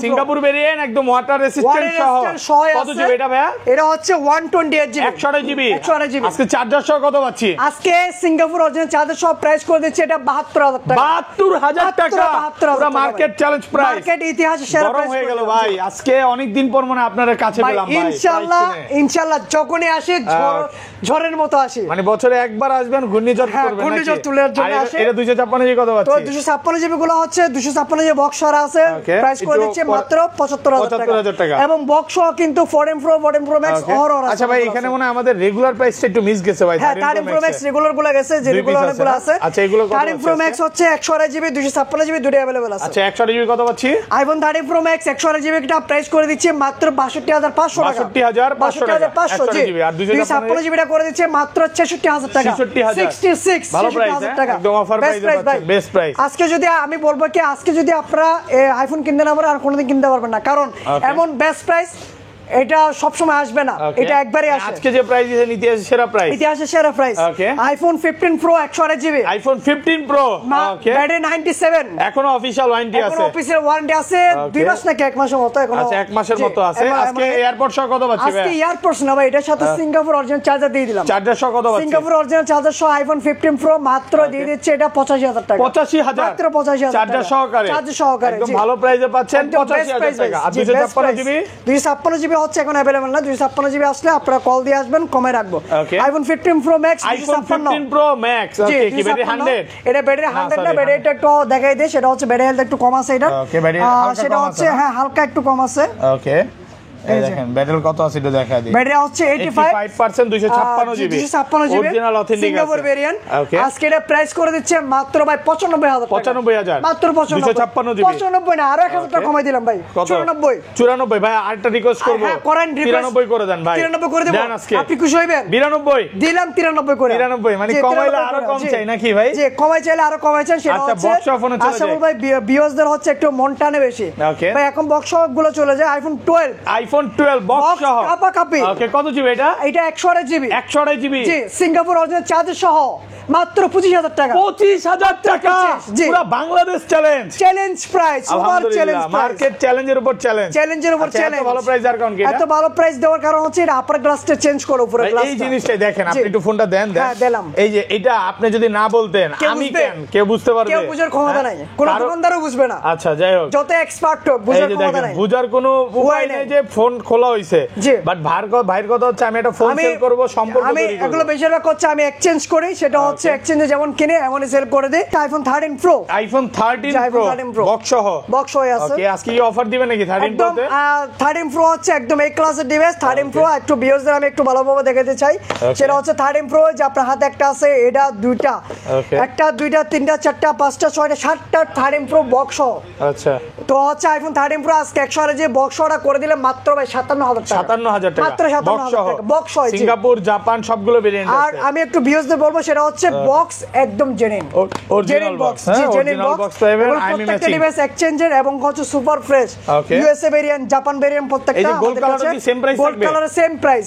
সিঙ্গাপুর ভেরিয়েন্ট একদম ওয়াটার রেজিস্ট্যান্ট সহ কত জিবি এটা ভাই এটা হচ্ছে 128 জিবি 128 জিবি আজকে চার্জার সহ কত পাচ্ছি আজকে সিঙ্গাপুর অরিজিনাল চার্জার সহ প্রাইস করে দিচ্ছি দিচ্ছি এটা 72000 টাকা। 72000 টাকা পুরো মার্কেট চ্যালেঞ্জ প্রাইস, মার্কেট ইতিহাসে সেরা প্রাইস হয়ে গেল ভাই। আজকে অনেক দিন পর মনে আপনাদের কাছে পেলাম ভাই। ইনশাআল্লাহ যখনই আসে ঝড়ের মতো আসে, মানে বছরে একবার আসবেন ঘূর্ণিঝড় করবেন, ঘূর্ণিঝড় তুলের জন্য আসে। এটা 256 জিবি কত পাচ্ছি? তো 256 জিবি গুলো হচ্ছে 256 জিবি বক্সর আছে, প্রাইস করে দিচ্ছি মাত্র 75000 টাকা। এবং বক্স কিন্তু 14 প্রো 14 প্রো ম্যাক্স অহরহ আছে। আচ্ছা ভাই এখানে মনে আমাদের রেগুলার প্রাইসটা একটু মিস গেছে ভাই। হ্যাঁ 13 প্রো ম্যাক্স রেগুলার গুলো গেছে, যে রেগুলার অনেকগুলো আছে। আচ্ছা এগুলো কত? 13 প্রো ম্যাক্স হচ্ছে 128 জিবি 256 জিবি দুটো अवेलेबल আছে। আচ্ছা 128 জিবি কত পাচ্ছি? আইফোন 13 প্রো ম্যাক্স 128 জিবি টা প্রাইস করে দিচ্ছি মাত্র 62500 টাকা। 62500 জিবি। আর 256 জিবি টা করে দিচ্ছি মাত্র 66000 টাকা। 66 ভালো প্রাইস, একদম অফার প্রাইসে পাচ্ছেন, বেস্ট প্রাইস। আজকে যদি আমি বলবো কি আজকে যদি আপনারা আইফোন কিনতে না পারেন আর কোনোদিন কিনতে পারবেন না, কারণ এমন বেস্ট প্রাইস এটা সব সময় আসবে না, এটা একবারই আসে। আজকে যে প্রাইস দিয়েছেন ইতিহাসে সেরা প্রাইস, ইতিহাসে সেরা price. IPhone 15 Pro 128 GB, iPhone 15 Pro okay, battery 97, এখনো অফিশিয়াল ওয়ারেন্টি আছে, এখনো অফিশিয়াল ওয়ারেন্টি আছে 2 মাস নাকি 1 মাসের মতো এখনো। আচ্ছা 1 মাসের মতো আছে। আজকে এয়ারপোর্ট সহ কত পাচ্ছি ভাই? আজকে এয়ারপোর্ট না ভাই, এটার সাথে সিঙ্গাপুর অরিজিনাল চার্জার দিয়ে দিলাম। চার্জার সহ কত পাচ্ছি? সিঙ্গাপুর অরিজিনাল চার্জার সহ আইফোন 15 প্রো মাত্র দিয়ে দিচ্ছে এটা 85000 টাকা। 85000 মাত্র 85000 চার্জার সহকারে, চার্জার সহকারে একদম ভালো প্রাইসে পাচ্ছেন 85000 টাকা। আর 256 জিবি, 256 জিবি হচ্ছে এখন अवेलेबल না, 256 জিবি আসলে আপনারা কল দিয়ে আসবেন, কমে রাখবো। IPhone 15 pro Max, iPhone 15 pro Max ওকে, কি ব্যাটারি 100? এটা ব্যাটারি 100 না, ব্যাটারিটা একটু দেখাই দেই, সেটা হচ্ছে ব্যাটারি হেলথ একটু কম আছে এটা। ওকে ব্যাটারি হালকা সেটা হচ্ছে হ্যাঁ হালকা একটু কম আছে। ওকে এই দেখেন ব্যাটারি কত আছে এটা দেখা দিই। ব্যাটারি হচ্ছে 85% 256 GB original authentic Singapore variant. আজকে এটা প্রাইস করে দিচ্ছে মাত্র ভাই 95000 টাকা। 95000 মাত্র 256 জিবি, 95 না আরো 1000 টাকা কমাই দিলাম ভাই। 94 ভাই আরেকটা রিকোয়েস্ট করব, হ্যাঁ করেন 93 করে দেন ভাই। 93 করে দেব, আপনি খুশি হইবেন? 92 দিলাম 93 করে। 93 মানে কমাইলে আরো কম চাই নাকি ভাই? জি কমাই চাইলে আরো কমাই চান, সেটা হচ্ছে আচ্ছা বক্স ফোনে চলে যায়। আসলে ভাই বিওসদের হচ্ছে একটু মন টানে বেশি ভাই, এখন বক্স গুলো চলে যায় আইফোন 12 বক্স সহ কাপা কাপি। ওকে কত জিবি এটা? এটা 128 জিবি, 128 জিবি জি সিঙ্গাপুর অরিজিনাল চার্জার সহ মাত্র 25000 টাকা। 25000 টাকা পুরো Bangladesh challenge price, super challenge price, market চ্যালেঞ্জের উপর চ্যালেঞ্জ, চ্যালেঞ্জের উপর চ্যালেঞ্জ। এত ভালো প্রাইস আর কোন কি? এত ভালো প্রাইস দেওয়ার কারণ হচ্ছে এটা আপার গ্লাসটা চেঞ্জ করো উপরে গ্লাসটা। এই জিনিসটাই দেখেন, আপনি একটু ফোনটা দেন। হ্যাঁ দিলাম। এই যে এটা আপনি যদি না বলতেন আমি কেউ বুঝতে পারবে? কেউ বুঝার ক্ষমতা নাই, কোন দোকানদারও বুঝবে না। আচ্ছা যাই হোক, যত এক্সপার্ট হোক বুঝার ক্ষমতা নাই, বুঝার কোনো উপায় নেই যে ফোন খোলা হইছে। বাট ভাইয়ের কথা হচ্ছে আমি একটা ফোন সেল করব, সম্পর্ক তৈরি করব। আমি এগুলো বেশিরভাগ হচ্ছে আমি এক্সচেঞ্জ করি, সেটা হচ্ছে এক্সচেঞ্জে যেমন কিনে এমনই সেল করে দেই। IPhone 13 pro, iPhone 13 pro box সহ আছে। ওকে আজকে কি অফার দিবেন নাকি 13 প্রোতে? 13 প্রো হচ্ছে একদম এই ক্লাসের ডিভাইস। 13 প্রো একটু বিওসদের আমি একটু ভালোভাবে দেখাতে চাই, সেটা হচ্ছে 13 প্রো যে আপনার হাতে একটা আছে, এটা দুইটা, একটা দুইটা তিনটা চারটা পাঁচটা ছয়টা সাতটা 13 প্রো বক্স। আচ্ছা তো হচ্ছে আইফোন 13 প্রো আজকে 100 যে বক্সটা করে দিলে মাত্র ভাই 57000 টাকা। 57000 টাকা মাত্র 57000 টাকা বক্স হয়। সিঙ্গাপুর জাপান সবগুলো ভেরিয়েন্ট আছে। আর আমি একটু বিওসদের বলবো, সেটা হচ্ছে বক্স একদম genuine original box, genuine box পাবেন। প্রত্যেকটা ডিভাইস এক্সচেঞ্জের এবং হচ্ছে super fresh. USA variant, Japan variant প্রত্যেকটা। এই যে গোল্ড কালার কি সেম প্রাইস থাকবে? গোল্ড কালারের same price,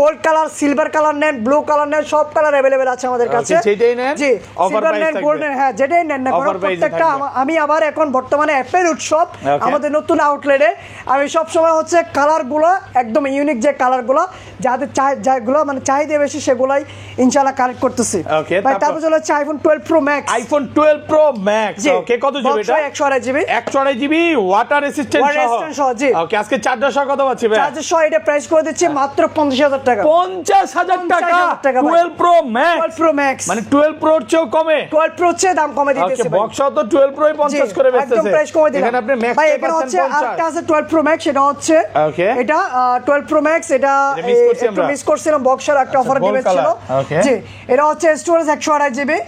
gold colour, silver colour নেন, ব্লু কালার নেন, সব কালার अवेलेबल আছে আমাদের কাছে। যেটাই নেন জি সিলভার নেন, গোল্ড নেন, হ্যাঁ যেটাই নেন না কারণ প্রত্যেকটা আমি আবার এখন বর্তমানে অ্যাপেল উৎসব আমাদের নতুন আউটলেটে আমি সব সময় হচ্ছে কালারগুলো একদম ইউনিক যে কালারগুলো যাদের যেগুলো মানে চাহিদা বেশি সেগুলাই ইনশাআল্লাহ কালেক্ট করতেছি। ভাই তারপর হচ্ছে iPhone 12 Pro Max, iPhone 12 Pro Max. Okay কত জিবি এটা? 128 জিবি, 128 জিবি ওয়াটার রেসিস্ট্যান্ট সহ। জি ওকে আজকে চার্জার সহ কত পাচ্ছি ভাই? চার্জার সহ এটা প্রাইস করে দিচ্ছি মাত্র 50000 টাকা। 50000 টাকা 12 প্রো ম্যাক্স। 12 প্রো ম্যাক্স মানে 12 প্রোর চেয়েও কমে, 12 প্রো চেয়ে দাম কমে দিতেছে ভাই। বক্স তো 12 প্রোই 50 করে বেচতেছে, একদম প্রাইস কমে দিলাম। এখানে আপনি ম্যাক্স ভাই এখানে হচ্ছে আরেকটা আছে 12 প্রো ম্যাক্স, সেটা হচ্ছে এটা 12 প্রো ম্যাক্স, এটা একটু মিস করছিলাম, বক্সের একটা অফার ডিভাইস ছিল। জি এটা হচ্ছে storage 128 GB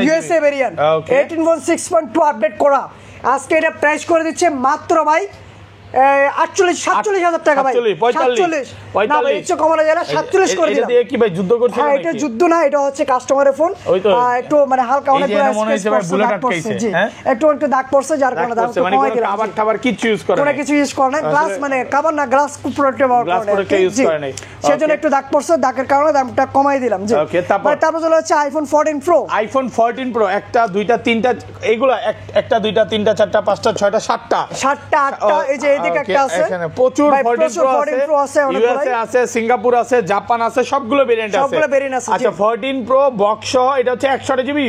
USA variant 18.6.2 update করা। আজকে এটা প্রাইস করে দিচ্ছে মাত্র ভাই 47,000 টাকা ভাই। 47 না ভাই একটু কমানো যায় না, 47 করে দিলাম। এটা দিয়ে কি ভাই যুদ্ধ করছেন নাকি? এটা যুদ্ধ না, এটা হচ্ছে কাস্টমারের ফোন, একটু মানে হালকা অনেক দাগ পড়ছে। জি একটু দাগ পড়ছে, যার কারণে দাম একটু কমাই দিলাম। আবার খাবার কিছু ইউজ করে না, কোনো কিছু ইউজ করে না, গ্লাস মানে কভার না, গ্লাস প্রোডাক্ট ইউজ করে না, সেজন্য একটু দাগ পড়ছে, দাগের কারণে দামটা কমাই দিলাম। জি ওকে তারপর হচ্ছে আইফোন 14 প্রো, আইফোন 14 প্রো একটা দুইটা তিনটা এগুলা একটা দুইটা তিনটা চারটা পাঁচটা ছয়টা সাতটা 8টা এই যে এইদিকে একটা আছে, এখানে প্রচুর 14 প্রো আছে, ইউএসএ আছে, সিঙ্গাপুর আছে, জাপান আছে, সবগুলো ভেরিয়েন্ট আছে। আচ্ছা 14 প্রো বক্স এটা হচ্ছে 128 জিবি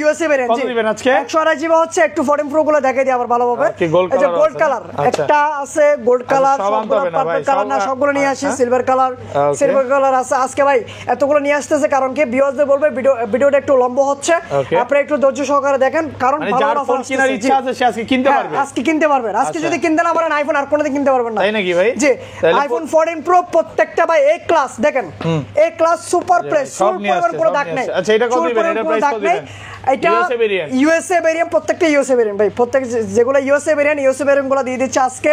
ইউএসএ ভেরিয়েন্ট। কত দিবেন আজকে? 128 জিবি হচ্ছে। একটু 14 প্রো গুলো দেখাই দিই আবার ভালোভাবে। এই যে গোল্ড কালার একটা আছে, গোল্ড কালার, সবগুলো পার্পল কালার না, সবগুলো নিয়ে আসি। সিলভার কালার আছে। আজকে ভাই এতগুলো নিয়ে আসতেছে কারণ কি ভিউয়ারদের বলবে ভিডিওটা একটু লম্বা হচ্ছে, আপনারা একটু ধৈর্য সহকারে দেখেন, কারণ যার ফোন কেনার ইচ্ছা আছে সে আজকে কিনতে পারবে। আজকে কিনতে পারবেন। আজকে যদি কিনতে না পারেন আইফোন আর কোনোদিন কিনতে পারবেন না। তাই নাকি ভাই? জি, আইফোন 14 প্রো প্রত্যেকটা ভাই এ ক্লাস, দেখেন এ ক্লাস সুপার প্রেস, সব পরিমাণ কোনো দাগ নাই। আচ্ছা এটা কত দিবেন? এটা প্রাইস কত দিবেন? এটা ইউএসএ ভেরিয়েন্ট, প্রত্যেকটা ইউএসএ ভেরিয়েন্ট ভাই, প্রত্যেক যেগুলো ইউএসএ ভেরিয়েন্ট গুলো দিয়ে দিচ্ছে আজকে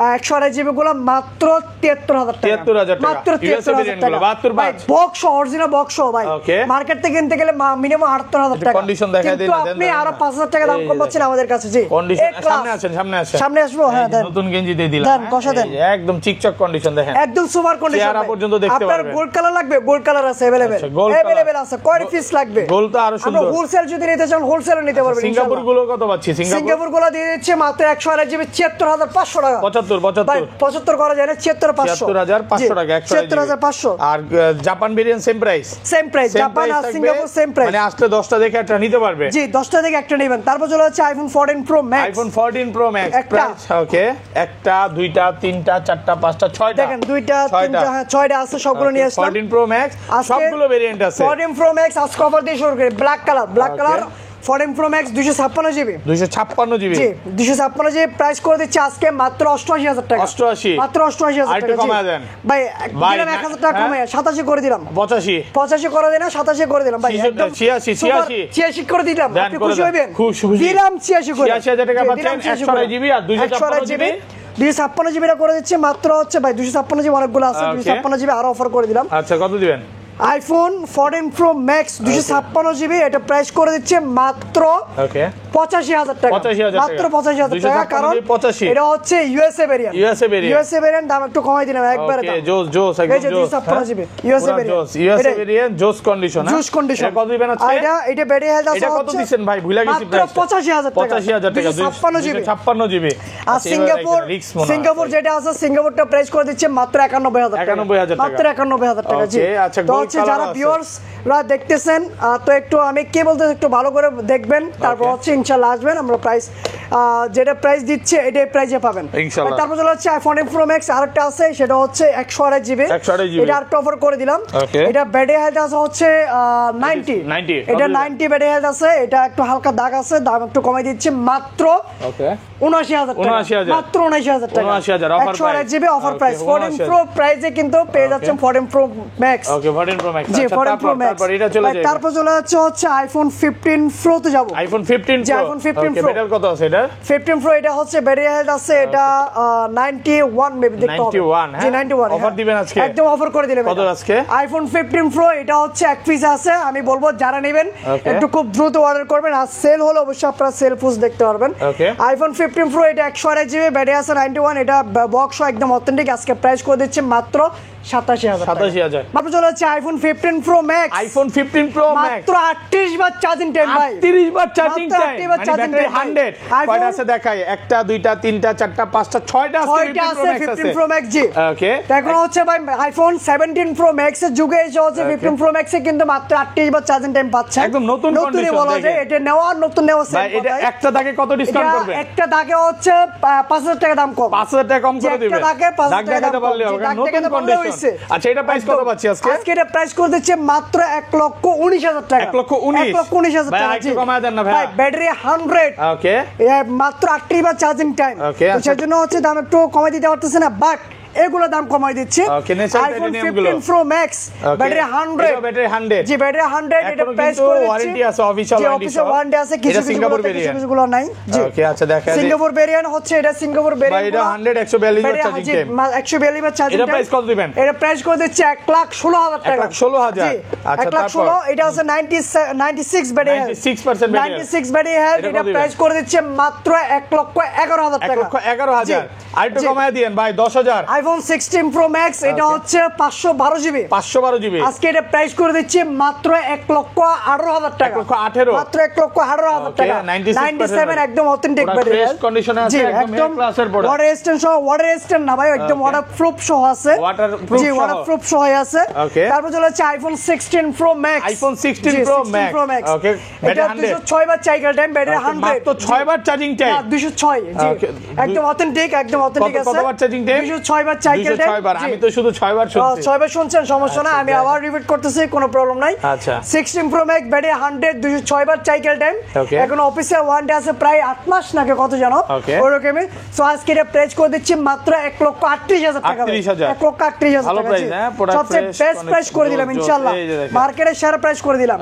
128 জিবি গুলো মাত্র 73000 টাকা। 73000 টাকা মাত্র 73000 টাকা। 72 ভাই বক্স, অরিজিনাল বক্স ভাই, মার্কেট থেকে কিনতে গেলে মিনিমাম 78000 টাকা। কন্ডিশন দেখাই দিন, আপনি আরো 5000 টাকা দাম কম পাচ্ছেন আমাদের কাছে। জি কন্ডিশন সামনে আসবো। হ্যাঁ দেন, নতুন গেঞ্জি দিয়ে দিলাম, দেন কষা দেন, একদম চিকচক কন্ডিশন দেখেন, একদম সুপার কন্ডিশন। চেহারা পর্যন্ত দেখতে পারবেন। আপনার গোল্ড কালার লাগবে? গোল্ড কালার আছে, अवेलेबल আছে। কয় পিস লাগবে? গোল্ড তো আরো সুন্দর। আমরা হোলসেল যদি নিতে চান হোলসেলে নিতে পারবেন। সিঙ্গাপুর গুলো কত পাচ্ছি? সিঙ্গাপুর গুলো দিয়ে দিচ্ছে মাত্র 128 জিবি 74500 টাকা। 75 করা যায় না, 74500 টাকা। 74500। আর Japan variant same price. Japan আর সিঙ্গাপুর সেম প্রাইস। মানে আসলে 10টা দেখে একটা নিতে পারবে। জি 10টা দেখে একটা নেবেন। তারপর চলে হচ্ছে iPhone 14 pro Max. IPhone 14 pro max price okay, একটা দুইটা তিনটা চারটা পাঁচটা ছয়টা, দেখেন দুইটা তিনটা, হ্যাঁ 6টা আছে, সবগুলো নিয়ে আসলাম। 14 প্রো ম্যাক্স সবগুলো ভেরিয়েন্ট আছে। 14 প্রো ম্যাক্স আজকে অফার দিয়ে শুরু করি, black colour 14 pro max 256 GB. 256 GB, G 256 GB price করে দিচ্ছি আজকে মাত্র 88000 টাকা। 88 মাত্র 88000 টাকা। কমায় দেন ভাই, দিলাম 1000 টাকা কমে 87 করে দিলাম। 85 করে দেন না, 87 করে দিলাম ভাই। একদম 86 করে দিলাম। আপনি খুশি হবেন? দিলাম 86 করে। 86000 টাকা পাচ্ছেন 128 জিবি আর 256 জিবি। 256 জিবিটা করে দিচ্ছে মাত্র হচ্ছে ভাই 256 জিবি অনেকগুলো আছে, 256 জিবি আরো অফার করে দিলাম। আচ্ছা কত দিবেন? আইফোন 14 প্রো ম্যাক্স 256 জিবি, এটা প্রাইস করে দিচ্ছে মাত্র 85000 টাকা। মাত্র 85000 টাকা, কারণ এটা হচ্ছে ইউএসএ ভেরিয়েন্ট। দাম একটু কমাই দিলাম একবারে। দাম জোস একদম এই যে 256 জিবি ইউএসএ ভেরিয়েন্ট জোস কন্ডিশন। কত দিবেন আজকে? এটা ব্যাটারি হেলথ আছে। এটা কত দিবেন ভাই? ভুলে গেছি প্রাইস। মাত্র 85000 টাকা। 85000 টাকা 256 জিবি। আর সিঙ্গাপুর যেটা আছে, সিঙ্গাপুরটা প্রাইস করে দিচ্ছে মাত্র 91000 টাকা। মাত্র 91000 টাকা। জি আচ্ছা, যারা ভিউয়ার্সরা দেখতেছেন তো একটু আমি কি বলতে একটু ভালো করে দেখবেন, তারপর হচ্ছে ইনশাআল্লাহ আসবেন। আমরা প্রাইস যেটা প্রাইস দিচ্ছে এটাই প্রাইসে পাবেন ইনশাআল্লাহ। তারপর চলে হচ্ছে আইফোন প্রো ম্যাক্স আরেকটা আছে, সেটা হচ্ছে 128 জিবি। এটা আরেকটা অফার করে দিলাম। এটা ব্যাটারি হেলথ আছে হচ্ছে 90। এটা 90 ব্যাটারি হেলথ আছে। এটা একটু হালকা দাগ আছে, দাম একটু কমাই দিচ্ছে মাত্র 79000 টাকা। মাত্র 79000 টাকা। 128 জিবি অফার প্রাইস। 14 প্রো প্রাইসে কিন্তু পেয়ে যাচ্ছেন 14 প্রো ম্যাক্স। ওকে 14 প্রো ম্যাক্স। জি 14 প্রো ম্যাক্স। তারপর চলে হচ্ছে আইফোন 15 প্রো তে যাব। IPhone 15 pro. IPhone 15 pro battery কত আছে এটা? 15 প্রো এটা হচ্ছে ব্যাটারি হেলথ আছে, এটা 91 মেবি দেখতে হবে। 91 জি 91 অফার দিবেন আজকে? একদম অফার করে দিলাম। কত আজকে? আইফোন 15 প্রো এটা হচ্ছে এক পিস আছে। আমি বলবো যারা নেবেন একটু খুব দ্রুত অর্ডার করবেন, আর সেল হলে অবশ্যই আপনারা সেল পোস্ট দেখতে পারবেন। আইফোন 15 প্রো এটা 128 জিবি, ব্যাটারি আছে 91, এটা বক্স একদম অথেন্টিক। আজকে প্রাইস করে দিচ্ছে মাত্র 87000। মাত্র চলে হচ্ছে iPhone 15 pro Max. IPhone 15 pro max মাত্র 38 বার চার্জিং টাইম ভাই। 38 বার চার্জিং টাইম, ব্যাটারি 100। কয়টা আছে দেখাই? একটা দুইটা তিনটা চারটা পাঁচটা ছয়টা আছে 15 প্রো ম্যাক্স। জি ওকে। এখন হচ্ছে ভাই আইফোন 17 প্রো ম্যাক্স এর যুগে এসে হচ্ছে 15 প্রো ম্যাক্স এ কিন্তু মাত্র 38 বার চার্জিং টাইম পাচ্ছেন। একদম নতুন কন্ডিশন বলা যায়। এটা নতুন নেওয়া ভাই। এটা একটা দাগে কত ডিসকাউন্ট করবে? একটা দাগে হচ্ছে 5000 টাকা দাম কম। 5000 টাকা কম করে দিবেন। একটা দাগে 5000 টাকা দেখাতে পারলে হবে, নতুন কন্ডিশন। আচ্ছা এটা প্রাইস কত পাচ্ছি আজকে? আজকে এটা প্রাইস করে দিচ্ছে মাত্র 1,19,000 টাকা। 1,19,000 টাকা। একটু কমায় দেন না ভাই। ব্যাটারি 100। ওকে। মাত্র 38 বার চার্জিং টাইম। তো সেজন্য হচ্ছে দাম একটু কমাই দিতে পারতেছে না, বাট এগুলো দাম কমাই দিচ্ছি। IPhone 15 pro max battery 100। জি ব্যাটারি 100। এটা প্রাইস করে দিচ্ছি। ওয়ারেন্টি আছে, অফিশিয়াল ওয়ারেন্টি আছে। কিছু কিছুগুলো নাই। জি ওকে। আচ্ছা দেখা সিঙ্গাপুর ভেরিয়েন্ট হচ্ছে, এটা সিঙ্গাপুর ভেরিয়েন্ট। এটা 100 142 বার চার্জিং টাইম। 142 বার চার্জিং টাইম। এটা প্রাইস কত দিবেন? এটা প্রাইস করে দিচ্ছে 1,16,000 টাকা। 1,16,000। আচ্ছা 1,16,000। এটা আছে 96 battery health. 96% battery. 96 battery health. এটা প্রাইস করে দিচ্ছে মাত্র 1,11,000 টাকা। 1,11,000। আরেকটু কমায় দিয়েন ভাই 10,000। আইফোন আইফোন 16 প্রো ম্যাক্স এটা হচ্ছে 512 জিবি 512 জিবি আজকে এটা প্রাইস করে দিচ্ছি মাত্র 1,18,000 টাকা 1,18,000 মাত্র 1,18,000 টাকা 97 একদম অথেন্টিক ফ্রেশ কন্ডিশনে আছে একদম ক্লাসের প্রোডাক্ট ওয়াটার রেজিস্ট্যান্ট সহ ওয়াটার রেজিস্ট্যান্ট না ভাই একদম ওয়াটারপ্রুফ সহ আছে জি ওয়াটারপ্রুফ সহ আছে তারপর চলে আছে iPhone 16 pro Max iPhone 16 pro Max ওকে এটা 206 বার সাইকেল টাইম ব্যাটারি 100 মাত্র 6 বার চার্জিং টাইম 206 জি একদম অথেন্টিক আছে কতবার চার্জিং টাইম 206 বার সাইকেল টাইম 206 বার আমি তো শুধু 6 বার শুনছি 6 বার শুনছেন সমস্যা না আমি আবার রিপিট করতেছি কোনো প্রবলেম নাই আচ্ছা 16 প্রো ম্যাক্স ব্যাটারি 100 206 বার সাইকেল টাইম এখন অফিসিয়াল ওয়ারেন্টি আছে প্রায় 8 মাস নাকি কত জানো ওরকমই সো আজকে এটা প্রাইস করে দিচ্ছি মাত্র 1,38,000 টাকা 1,38,000 টাকা সবচেয়ে বেস্ট প্রাইস করে দিলাম ইনশাআল্লাহ মার্কেটের সেরা প্রাইস করে দিলাম